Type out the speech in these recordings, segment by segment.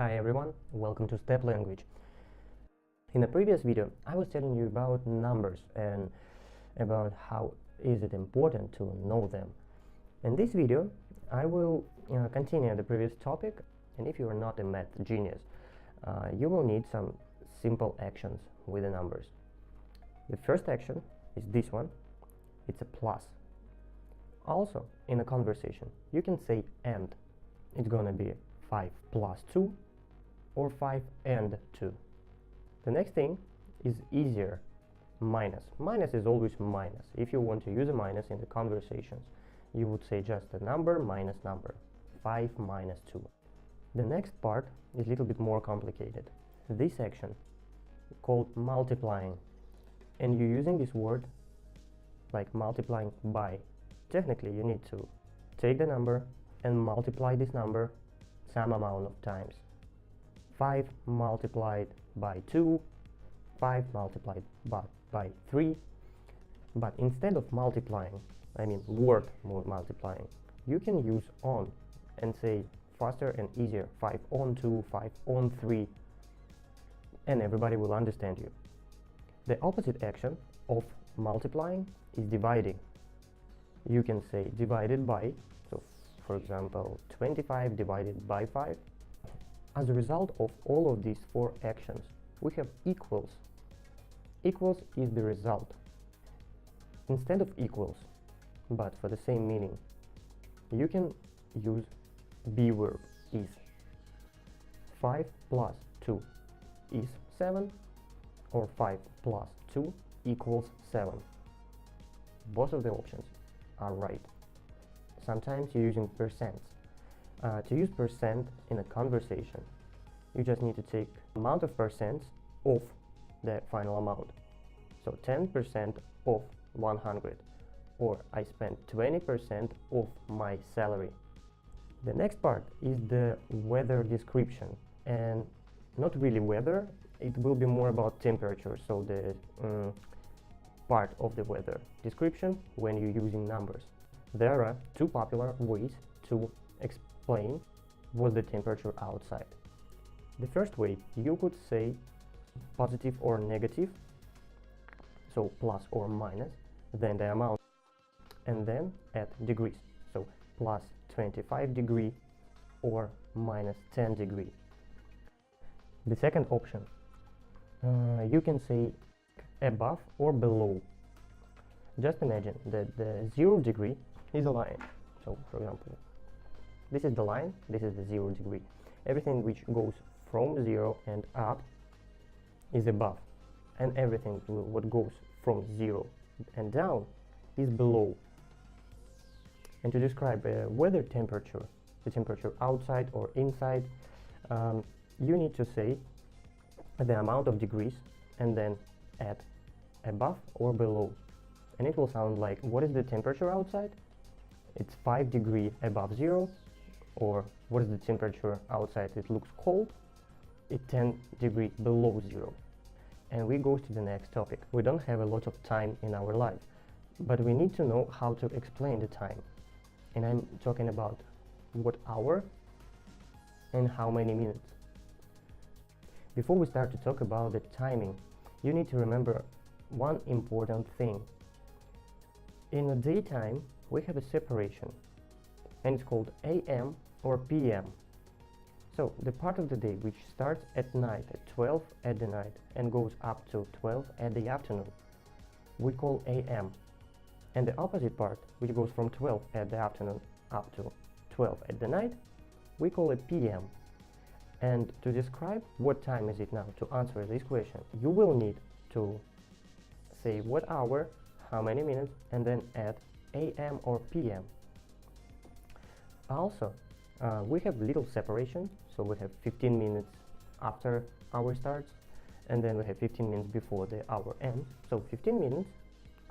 Hi everyone, welcome to Step Language. In the previous video, I was telling you about numbers and about how is it important to know them. In this video, I will continue the previous topic, and if you are not a math genius, you will need some simple actions with the numbers. The first action is this one. It's a plus. Also, in a conversation, you can say and. It's gonna be 5 plus 2 or 5 and 2. The next thing is easier, minus. Minus is always minus. If you want to use a minus in the conversations, you would say just a number minus number, 5 minus 2. The next part is a little bit more complicated. This action called multiplying, and you're using this word like multiplying by. Technically, you need to take the number and multiply this number some amount of times. 5 multiplied by 2, 5 multiplied by 3. But instead of multiplying, I mean word multiplying, you can use on and say faster and easier, 5 on 2, 5 on 3, and everybody will understand you. The opposite action of multiplying is dividing. You can say divided by, so for example 25 divided by 5. As a result of all of these four actions, we have equals. Equals is the result. Instead of equals, but for the same meaning, you can use be verb is. 5 plus 2 is 7, or 5 plus 2 equals 7. Both of the options are right. Sometimes you're using percents. To use percent in a conversation, you just need to take amount of percents of the final amount. So 10% of 100, or I spent 20% of my salary. The next part is the weather description, and not really weather, it will be more about temperature, so the part of the weather description when you're using numbers. There are two popular ways to explain what's the temperature outside. The first way, you could say positive or negative, so plus or minus, then the amount, and then add degrees, so plus 25 degree or minus 10 degree. The second option, you can say above or below. Just imagine that the 0 degree is a line. So for example, this is the line, this is the 0 degree. Everything which goes from 0 and up is above, and everything what goes from 0 and down is below. And to describe weather temperature, the temperature outside or inside, you need to say the amount of degrees and then add above or below. And it will sound like, what is the temperature outside? It's 5 degrees above 0. Or what is the temperature outside? It looks cold. It's 10 degrees below 0. And we go to the next topic. We don't have a lot of time in our life, but we need to know how to explain the time. And I'm talking about what hour and how many minutes. Before we start to talk about the timing, you need to remember one important thing. In the daytime, we have a separation, and it's called AM or PM. So the part of the day which starts at night, at 12 at the night, and goes up to 12 at the afternoon, we call AM. And the opposite part, which goes from 12 at the afternoon up to 12 at the night, we call it PM. And to describe what time is it now, to answer this question, you will need to say what hour, how many minutes, and then add AM or PM. Also, we have little separation, so we have 15 minutes after hour starts, and then we have 15 minutes before the hour ends. So 15 minutes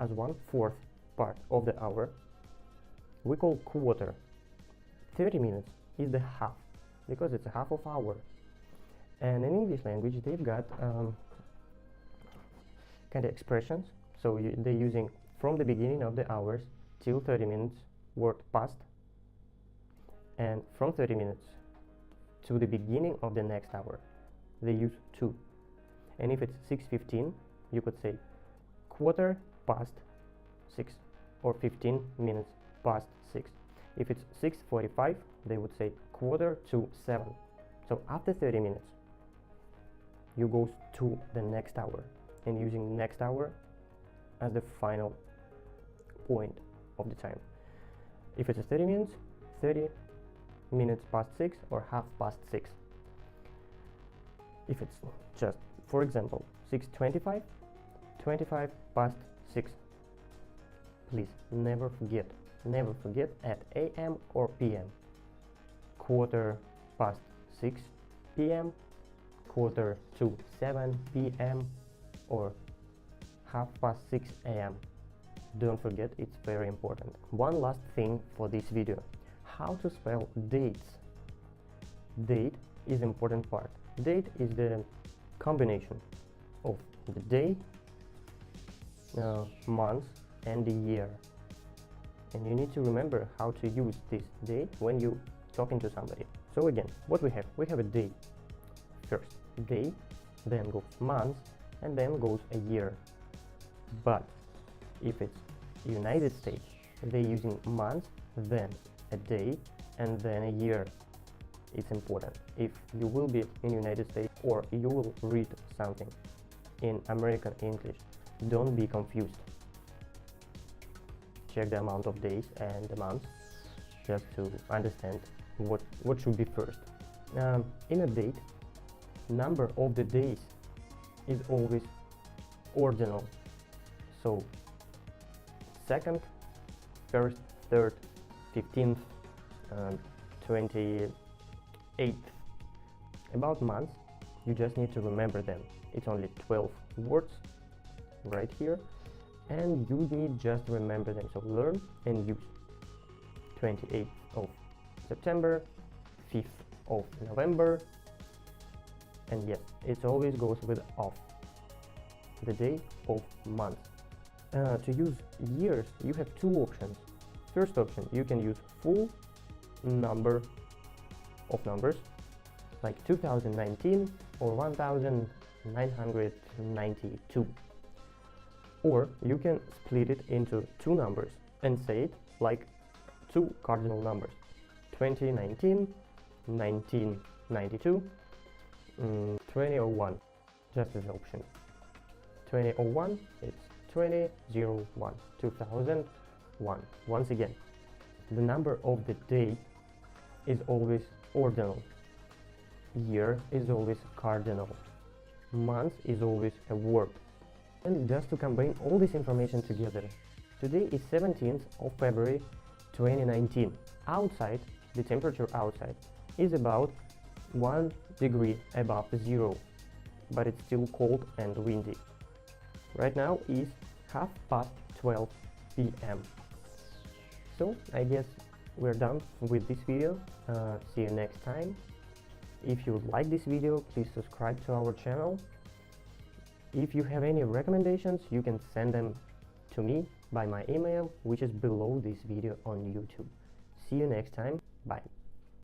as 1/4 part of the hour we call quarter. 30 minutes is the half, because it's a half of hour. And in English language they've got kind of expressions, so they're using from the beginning of the hours till 30 minutes word past, and from 30 minutes to the beginning of the next hour, they use to. And if it's 6:15, you could say quarter past 6 or 15 minutes past 6. If it's 6:45, they would say quarter to 7. So after 30 minutes, you go to the next hour and using next hour as the final point of the time. If it's 30 minutes, 30 minutes past 6 or half past 6. If it's just, for example, 6:25, 25 past 6. Please never forget at AM or PM. Quarter past 6 PM, quarter to 7 PM, or half past 6 AM. Don't forget, it's very important. One last thing for this video: how to spell dates. Date is important part. Date is the combination of the day, month, and the year. And you need to remember how to use this date when you talking to somebody. So again, what we have a day. First day, then goes month, and then goes a year. But if it's United States, they're using month, then a day, and then a year. It's important. If you will be in United States or you will read something in American English, don't be confused. Check the amount of days and the months just to understand what should be first. In a date, number of the days is always ordinal. So 2nd, 1st, 3rd, 15th, 28th. About months, you just need to remember them. It's only 12 words right here, and you need just remember them. So learn and use. 28th of September, 5th of November, and yes, it always goes with off, the day of month. To use years, you have two options. First option, you can use full number of numbers, like 2019 or 1992. Or you can split it into two numbers and say it like two cardinal numbers: 2019, 1992, 2001, just as option. 2001, it's 2001, 2001. Once again, the number of the day is always ordinal. Year is always cardinal. Month is always a word. And just to combine all this information together, today is 17th of February 2019. Outside, the temperature outside is about 1 degree above zero, but it's still cold and windy. Right now is 12:30 p.m. So I guess we're done with this video. See you next time. If you like this video, please subscribe to our channel. If you have any recommendations, you can send them to me by my email, which is below this video on YouTube. See you next time. Bye.